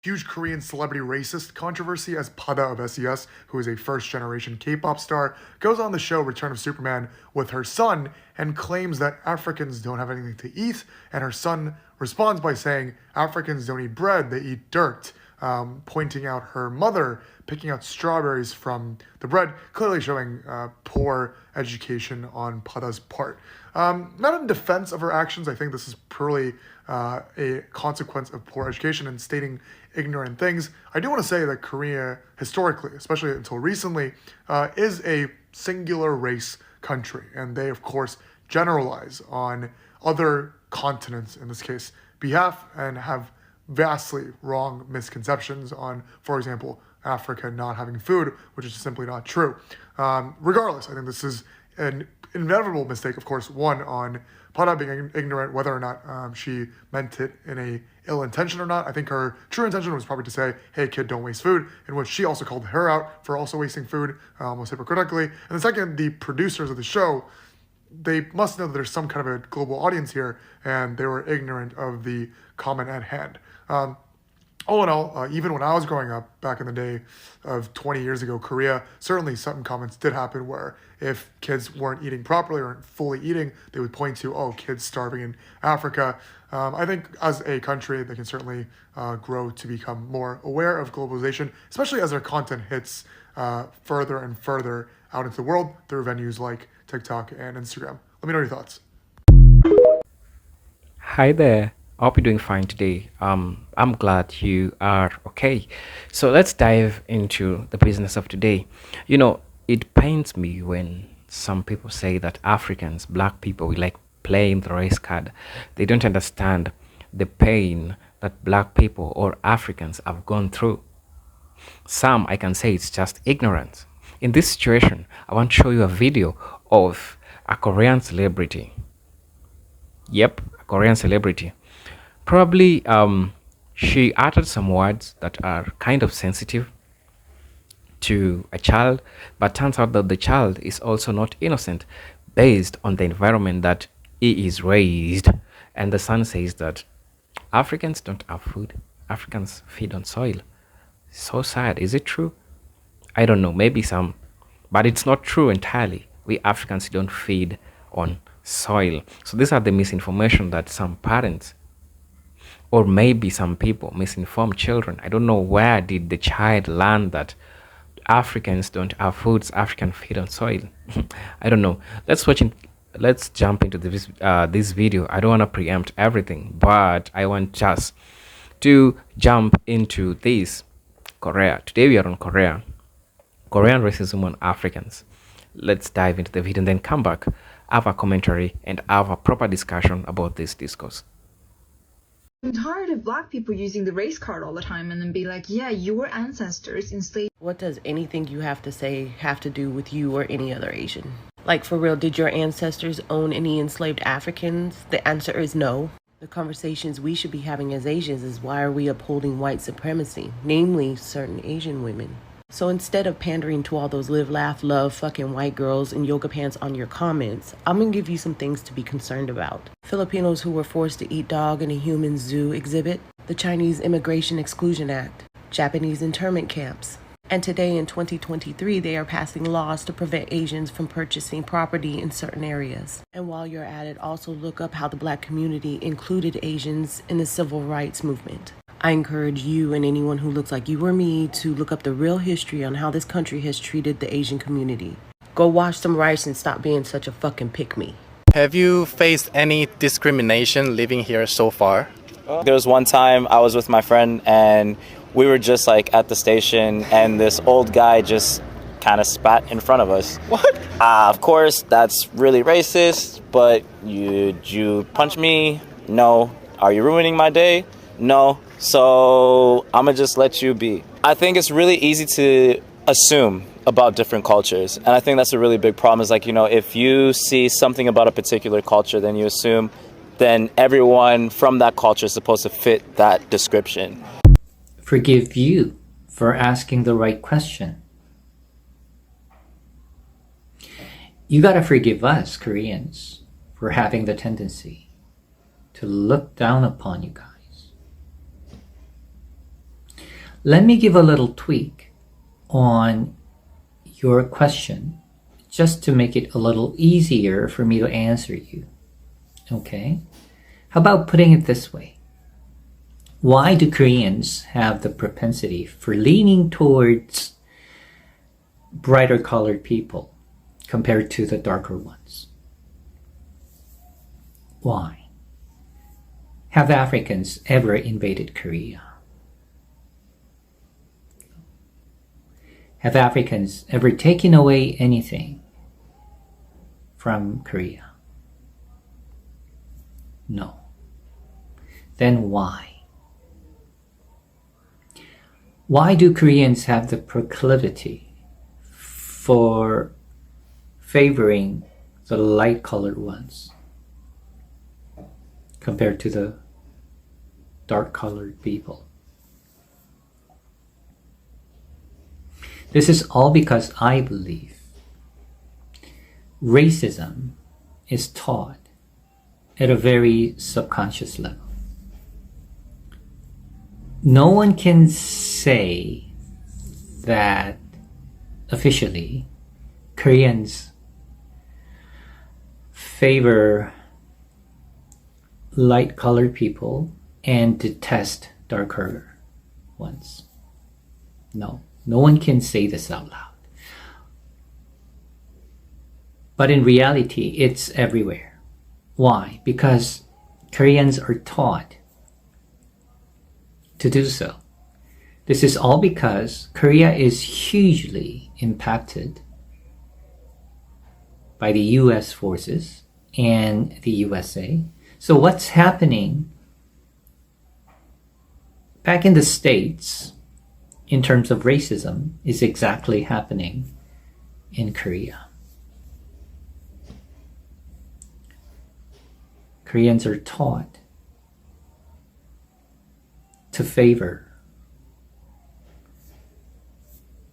Huge Korean celebrity racist controversy as Pada of SES, who is a first generation K pop star, goes on the show Return of Superman with her son and claims that Africans don't have anything to eat. And her son responds by saying Africans don't eat bread, they eat dirt, pointing out her mother picking out strawberries from the bread, clearly showing poor education on Pada's part. Not in defense of her actions, I think this is purely a consequence of poor education and stating ignorant things. I do want to say that Korea, historically, especially until recently, is a singular race country, and they, of course, generalize on other continents, in this case, behalf, and have vastly wrong misconceptions on, for example, Africa not having food, which is simply not true. Regardless, I think this is an inevitable mistake, of course, one on Pada being ignorant, whether or not she meant it in a ill intention or not. I think her true intention was probably to say, hey kid, don't waste food, in which she also called her out for also wasting food, almost hypocritically. And the second, the producers of the show, they must know that there's some kind of a global audience here, and they were ignorant of the comment at hand. All in all, even when I was growing up back in the day of 20 years ago, Korea, certainly some comments did happen where if kids weren't eating properly or fully eating, they would point to, oh, kids starving in Africa. I think as a country, they can certainly grow to become more aware of globalization, especially as their content hits further and further out into the world through venues like TikTok and Instagram. Let me know your thoughts. Hi there. I hope you're doing fine today. I'm glad you are okay. So let's dive into the business of today. It pains me when some people say that Africans, black people, we like playing the race card. They don't understand the pain that black people or Africans have gone through. Some, I can say, it's just ignorance. In this situation, I want to show you a video of a Korean celebrity. Yep, a Korean celebrity. Probably she uttered some words that are kind of sensitive to a child, but turns out that the child is also not innocent based on the environment that he is raised. And the son says that Africans don't have food, Africans feed on soil. So sad. Is it true? I don't know, maybe some, but it's not true entirely. We Africans don't feed on soil. So these are the misinformation that some parents or maybe some people misinform children. I don't know where did the child learn that Africans don't have foods, African feed on soil. I don't know. Let's jump into this video. I don't want to preempt everything, but I want just to jump into this. Korea. Today we are on Korea. Korean racism on Africans. Let's dive into the video and then come back, have a commentary, and have a proper discussion about this discourse. I'm tired of black people using the race card all the time and then be like, yeah, your ancestors enslaved. What does anything you have to say have to do with you or any other Asian? Like, for real, did your ancestors own any enslaved Africans? The answer is no. The conversations we should be having as Asians is why are we upholding white supremacy, namely certain Asian women? So instead of pandering to all those live, laugh, love fucking white girls in yoga pants on your comments, I'm gonna give you some things to be concerned about. Filipinos who were forced to eat dog in a human zoo exhibit, the Chinese Immigration Exclusion Act, Japanese internment camps. And today in 2023, they are passing laws to prevent Asians from purchasing property in certain areas. And while you're at it, also look up how the black community included Asians in the civil rights movement. I encourage you and anyone who looks like you or me to look up the real history on how this country has treated the Asian community. Go wash some rice and stop being such a fucking pick-me. Have you faced any discrimination living here so far? There was one time I was with my friend and we were just like at the station and this old guy just kind of spat in front of us. What? Of course, that's really racist, but you punch me? No. Are you ruining my day? No. So I'm gonna just let you be. I think it's really easy to assume about different cultures. And I think that's a really big problem is like, if you see something about a particular culture, then you assume then everyone from that culture is supposed to fit that description. Forgive you for asking the right question. You gotta forgive us, Koreans, for having the tendency to look down upon you guys. Let me give a little tweak on your question just to make it a little easier for me to answer you. Okay? How about putting it this way? Why do Koreans have the propensity for leaning towards brighter colored people compared to the darker ones? Why? Have Africans ever invaded Korea? Have Africans ever taken away anything from Korea? No. Then why? Why do Koreans have the proclivity for favoring the light-colored ones compared to the dark-colored people? This is all because I believe racism is taught at a very subconscious level. No one can say that officially Koreans favor light-colored people and detest darker ones. No one can say this out loud. But in reality, it's everywhere. Why? Because Koreans are taught to do so. This is all because Korea is hugely impacted by the US forces and the USA. So what's happening back in the States in terms of racism is exactly happening in Korea. Koreans are taught to favor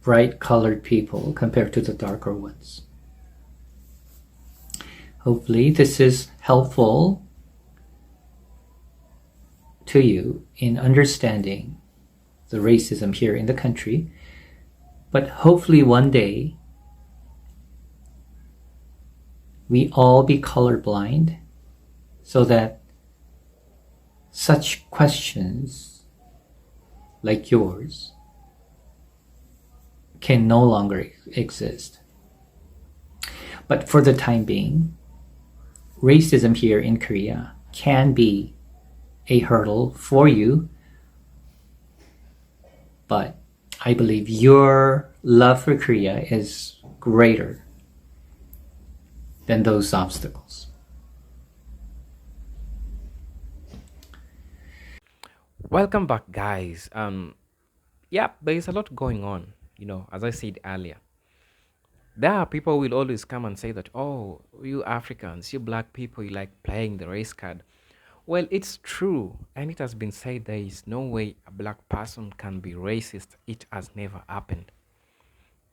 bright colored people compared to the darker ones. Hopefully this is helpful to you in understanding the racism here in the country, but hopefully one day we all be colorblind so that such questions like yours can no longer exist. But for the time being, racism here in Korea can be a hurdle for you, but I believe your love for Korea is greater than those obstacles. Welcome back, guys. Yeah, there is a lot going on. As I said earlier, there are people who will always come and say that, oh, you Africans, you black people, you like playing the race card. Well, it's true, and it has been said there is no way a black person can be racist. It has never happened.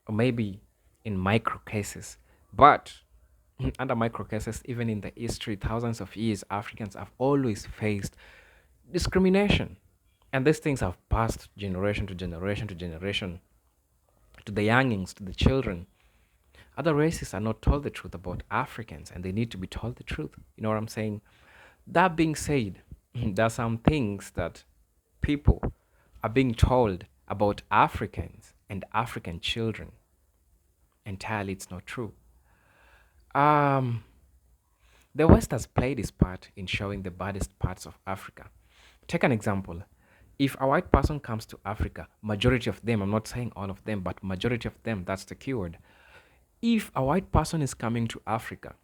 Or maybe in micro cases. But under micro cases, even in the history, thousands of years, Africans have always faced discrimination. And these things have passed generation to generation to generation, to the youngings, to the children. Other races are not told the truth about Africans, and they need to be told the truth. You know what I'm saying? That being said, there are some things that people are being told about Africans and African children. Entirely, it's not true. Um, the West has played its part in showing the baddest parts of Africa. Take an example. If a white person comes to Africa, majority of them, I'm not saying all of them, but majority of them, that's the keyword. If a white person is coming to Africa,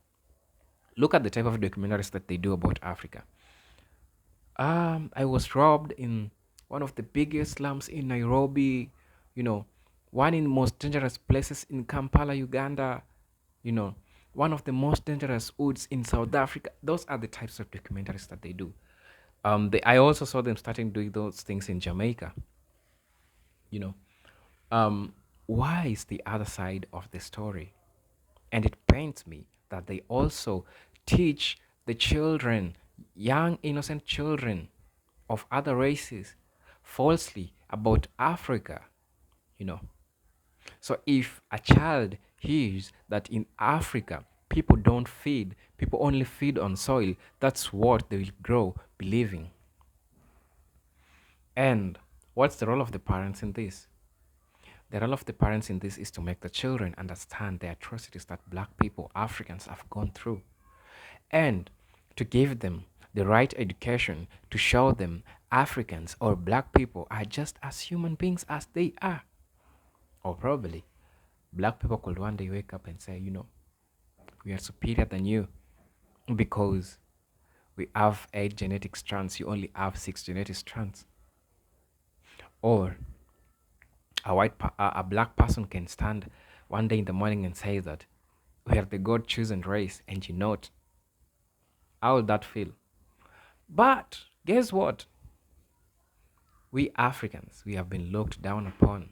look at the type of documentaries that they do about Africa. I was robbed in one of the biggest slums in Nairobi, you know, one in most dangerous places in Kampala, Uganda, you know, one of the most dangerous woods in South Africa. Those are the types of documentaries that they do. I also saw them starting doing those things in Jamaica. You know, why is the other side of the story? And it pains me that they also teach the children, young innocent children of other races, falsely about Africa, you know. So if a child hears that in Africa people don't feed, people only feed on soil, that's what they will grow believing. And what's the role of the parents in this? The role of the parents in this is to make the children understand the atrocities that black people, Africans, have gone through, and to give them the right education to show them Africans or black people are just as human beings as they are. Or probably black people could one day wake up and say, we are superior than you because we have 8 genetic strands, you only have 6 genetic strands. Or a black person can stand one day in the morning and say that we are the God chosen race, and you know it. How would that feel? But guess what? We Africans, we have been looked down upon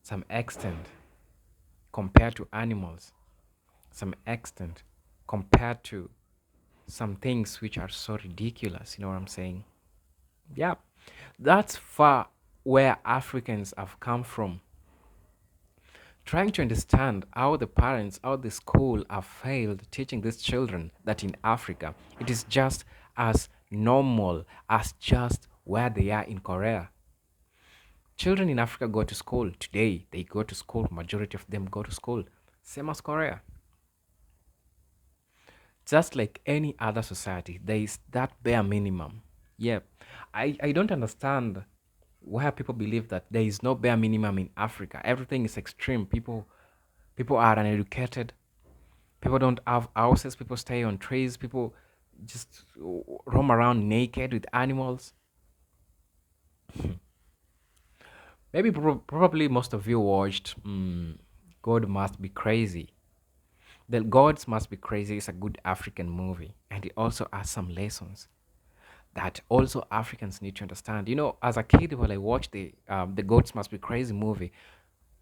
some extent compared to animals, some extent compared to some things which are so ridiculous. You know what I'm saying? Yeah, that's far where Africans have come from. Trying to understand how the parents, how the school have failed teaching these children that in Africa it is just as normal as just where they are in Korea. Children in Africa go to school today. They go to school. Majority of them go to school. Same as Korea. Just like any other society, there is that bare minimum. Yeah. I don't understand why people believe that there is no bare minimum in Africa. Everything is extreme. People are uneducated. People don't have houses. People stay on trees. People just roam around naked with animals. Maybe probably most of you watched God Must Be Crazy. The Gods Must Be Crazy is a good African movie, and it also has some lessons that also Africans need to understand. As a kid, when I watched the Gods Must Be Crazy movie,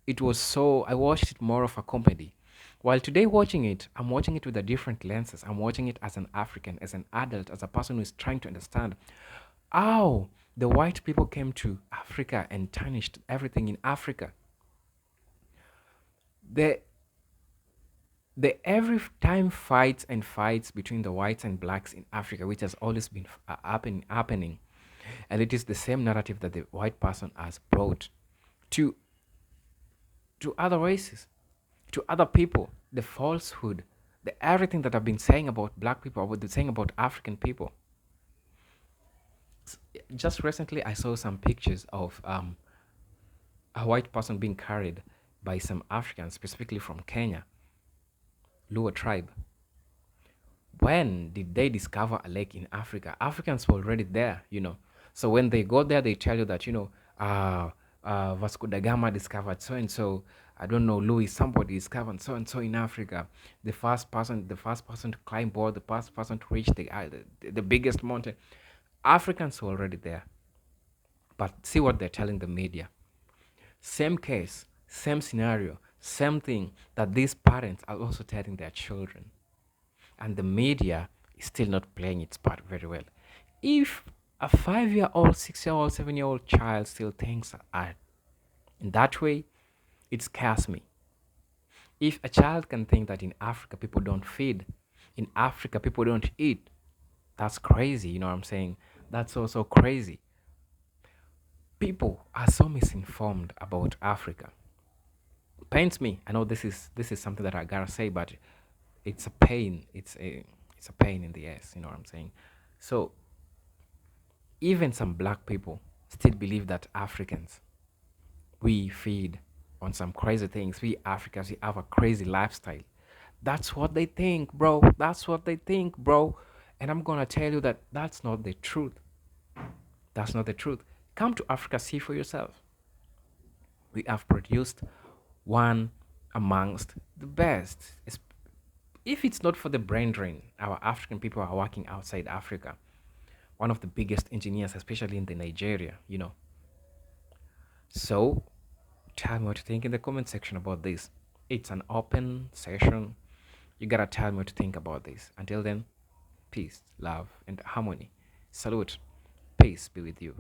it was so I watched it more of a comedy. While today watching it, I'm watching it with a different lenses. I'm watching it as an African, as an adult, as a person who is trying to understand how the white people came to Africa and tarnished everything in Africa. The the every time fights and fights between the whites and blacks in Africa, which has always been happening, and it is the same narrative that the white person has brought to other races, to other people, the falsehood, the everything that I've been saying about black people, what they're saying about African people. Just recently, I saw some pictures of a white person being carried by some Africans, specifically from Kenya, Luo tribe. When did they discover a lake in Africa? Africans were already there. So when they go there, they tell you that, Vasco da Gama discovered so and so. I don't know, Louis, somebody discovered so and so in Africa. The first person to climb board, the first person to reach the biggest mountain. Africans were already there. But see what they're telling the media. Same case, same scenario, same thing that these parents are also telling their children. And the media is still not playing its part very well. If a 5-year-old, 6-year-old, 7-year-old child still thinks in that way, it scares me. If a child can think that in Africa people don't feed, in Africa people don't eat, that's crazy. You know what I'm saying? That's also crazy. People are so misinformed about Africa. Pains me. I know this is something that I gotta say, but it's a pain. It's a pain in the ass. You know what I'm saying? So even some black people still believe that Africans, we feed on some crazy things. We Africans, we have a crazy lifestyle. That's what they think, bro. That's what they think, bro. And I'm gonna tell you that that's not the truth. That's not the truth. Come to Africa, see for yourself. We have produced one amongst the best. If it's not for the brain drain, our African people are working outside Africa. One of the biggest engineers, especially in the Nigeria. So tell me what you think in the comment section about this. It's an open session. You gotta tell me what you think about this. Until then, peace, love, and harmony. Salute. Peace be with you.